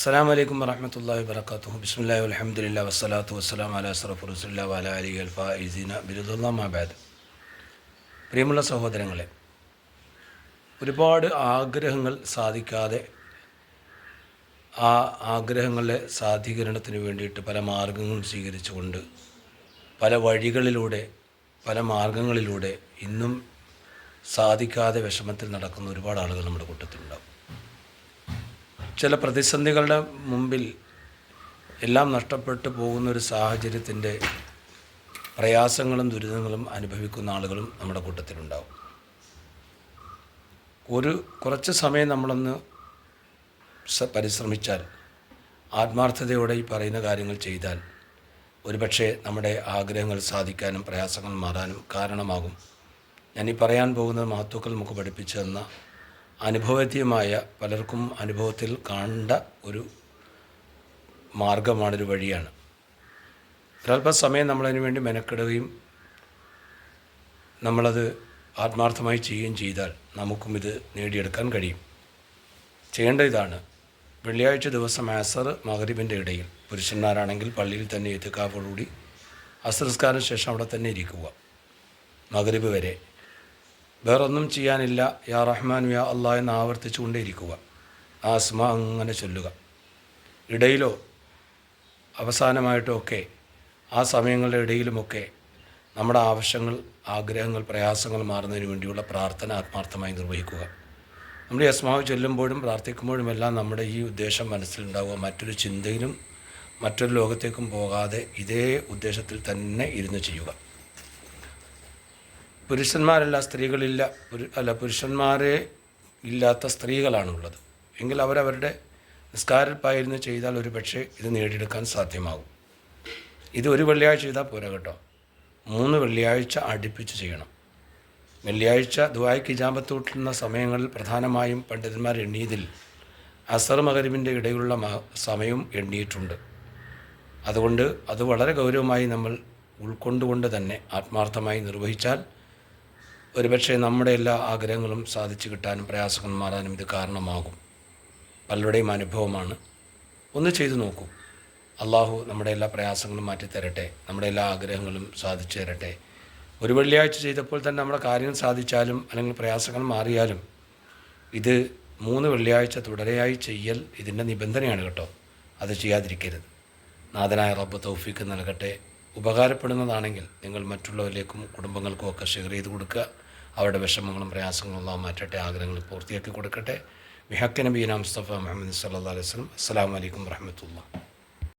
അസ്സലാമു അലൈക്കും വറഹ്മത്തുള്ളാഹി വബറകാതുഹു. ബിസ്മില്ലാഹി വൽഹംദുലില്ലാഹി വസ്സലാത്തു വസ്സലാമു അലാ അശ്റഫി റസൂലില്ലാഹി വഅലാ ആലിഹി വൽ ഫായിസീന ബിറിദ്വാല്ലാഹി മാ ബഅദ്. പ്രിയമുള്ള സഹോദരങ്ങളെ, ഒരുപാട് ആഗ്രഹങ്ങൾ സാധിക്കാതെ ആ ആഗ്രഹങ്ങളുടെ സാധീകരണത്തിന് വേണ്ടിയിട്ട് പല മാർഗങ്ങളും സ്വീകരിച്ചുകൊണ്ട് പല വഴികളിലൂടെ പല മാർഗങ്ങളിലൂടെ ഇന്നും സാധിക്കാതെ വിഷമത്തിൽ നടക്കുന്ന ഒരുപാട് ആളുകൾ നമ്മുടെ കൂട്ടത്തിലുണ്ടാവും. ചില പ്രതിസന്ധികളുടെ മുമ്പിൽ എല്ലാം നഷ്ടപ്പെട്ടു പോകുന്നൊരു സാഹചര്യത്തിൻ്റെ പ്രയാസങ്ങളും ദുരിതങ്ങളും അനുഭവിക്കുന്ന ആളുകളും നമ്മുടെ കൂട്ടത്തിലുണ്ടാവും. കുറച്ച് സമയം നമ്മളൊന്ന് പരിശ്രമിച്ചാൽ, ആത്മാർത്ഥതയോടെ ഈ പറയുന്ന കാര്യങ്ങൾ ചെയ്താൽ ഒരുപക്ഷെ നമ്മുടെ ആഗ്രഹങ്ങൾ സാധിക്കാനും പ്രയാസങ്ങൾ മാറാനും കാരണമാകും. ഞാനീ പറയാൻ പോകുന്നത് മഹത്തുക്കൾ നമുക്ക് പഠിപ്പിച്ചു തന്ന അനുഭവവേദ്യമായ പലർക്കും അനുഭവത്തിൽ കണ്ട ഒരു മാർഗമാണ്, ഒരു വഴിയാണ്. ഒരല്പസമയം നമ്മളതിനു വേണ്ടി മെനക്കെടുകയും നമ്മളത് ആത്മാർത്ഥമായി ചെയ്യുകയും ചെയ്താൽ നമുക്കും ഇത് നേടിയെടുക്കാൻ കഴിയും. ചെയ്യേണ്ട ഇതാണ്: വെള്ളിയാഴ്ച ദിവസം അസർ മഗ്രിബിൻ്റെ ഇടയിൽ പുരുഷന്മാരാണെങ്കിൽ പള്ളിയിൽ തന്നെ ഇത്തികാഫോടുകൂടി അസർ നിസ്കാരത്തിന് ശേഷം അവിടെ തന്നെ ഇരിക്കുക, മഗ്രിബ് വരെ. വേറൊന്നും ചെയ്യാനില്ല, യാ റഹ്മാൻ യാ അല്ലാഹ് എന്ന് ആവർത്തിച്ചു കൊണ്ടേയിരിക്കുക. ആ അസ്മാ അങ്ങനെ ചൊല്ലുക. ഇടയിലോ അവസാനമായിട്ടോ ഒക്കെ, ആ സമയങ്ങളുടെ ഇടയിലുമൊക്കെ നമ്മുടെ ആവശ്യങ്ങൾ, ആഗ്രഹങ്ങൾ, പ്രയാസങ്ങൾ മാറുന്നതിന് വേണ്ടിയുള്ള പ്രാർത്ഥന ആത്മാർത്ഥമായി നിർവഹിക്കുക. നമ്മൾ ഈ അസ്മാവ് ചൊല്ലുമ്പോഴും പ്രാർത്ഥിക്കുമ്പോഴുമെല്ലാം നമ്മുടെ ഈ ഉദ്ദേശം മനസ്സിലുണ്ടാവുക. മറ്റൊരു ചിന്തയിലും മറ്റൊരു ലോകത്തേക്കും പോകാതെ ഇതേ ഉദ്ദേശത്തിൽ തന്നെ ഇരുന്ന് ചെയ്യുക. പുരുഷന്മാരല്ല, സ്ത്രീകളില്ല, പുരുഷന്മാരെ ഇല്ലാത്ത സ്ത്രീകളാണുള്ളത് എങ്കിൽ അവരവരുടെ നിസ്കാരപ്പായിരുന്നു ചെയ്താൽ ഒരു പക്ഷേ ഇത് നേടിയെടുക്കാൻ സാധ്യമാകും. ഇത് ഒരു വെള്ളിയാഴ്ച ചെയ്താൽ പോരാ കേട്ടോ, 3 വെള്ളിയാഴ്ച അടുപ്പിച്ച് ചെയ്യണം. വെള്ളിയാഴ്ച ദുആയ്ക്ക് ഇജാബത്ത് കിട്ടുന്ന സമയങ്ങളിൽ പ്രധാനമായും പണ്ഡിതന്മാർ എണ്ണിയതിൽ അസർ മഗ്രിബിൻ്റെ ഇടയിലുള്ള സമയവും എണ്ണിയിട്ടുണ്ട്. അതുകൊണ്ട് അത് വളരെ ഗൗരവമായി നമ്മൾ ഉൾക്കൊണ്ടുകൊണ്ട് തന്നെ ആത്മാർത്ഥമായി നിർവഹിച്ചാൽ ഒരുപക്ഷെ നമ്മുടെ എല്ലാ ആഗ്രഹങ്ങളും സാധിച്ചു കിട്ടാനും പ്രയാസങ്ങൾ മാറാനും ഇത് കാരണമാകും. പലരുടെയും അനുഭവമാണ്. ഒന്ന് ചെയ്തു നോക്കൂ. അള്ളാഹു നമ്മുടെ എല്ലാ പ്രയാസങ്ങളും മാറ്റിത്തരട്ടെ, നമ്മുടെ എല്ലാ ആഗ്രഹങ്ങളും സാധിച്ചു തരട്ടെ. ഒരു വെള്ളിയാഴ്ച ചെയ്തപ്പോൾ തന്നെ നമ്മുടെ കാര്യങ്ങൾ സാധിച്ചാലും അല്ലെങ്കിൽ പ്രയാസങ്ങൾ മാറിയാലും ഇത് 3 വെള്ളിയാഴ്ച തുടരെയായി ചെയ്യൽ ഇതിൻ്റെ നിബന്ധനയാണ് കേട്ടോ. അത് ചെയ്യാതിരിക്കരുത്. നാഥനായ റബ്ബ് തൗഫീക്ക് നൽകട്ടെ. ഉപകാരപ്പെടുന്നതാണെങ്കിൽ നിങ്ങൾ മറ്റുള്ളവരിലേക്കും കുടുംബങ്ങൾക്കും ഒക്കെ ഷെയർ ചെയ്ത് കൊടുക്കുക. അവരുടെ വിഷമങ്ങളും പ്രയാസങ്ങളും എല്ലാം മാറ്റട്ടെ, ആഗ്രഹങ്ങൾ പൂർത്തിയാക്കി കൊടുക്കട്ടെ. ബിഹഖ് നബീന മുസ്തഫ മുഹമ്മദ് സല്ലല്ലാഹു അലൈഹി വസല്ലം. അസ്സലാമു അലൈക്കും വറഹ്മത്തുള്ളാഹി.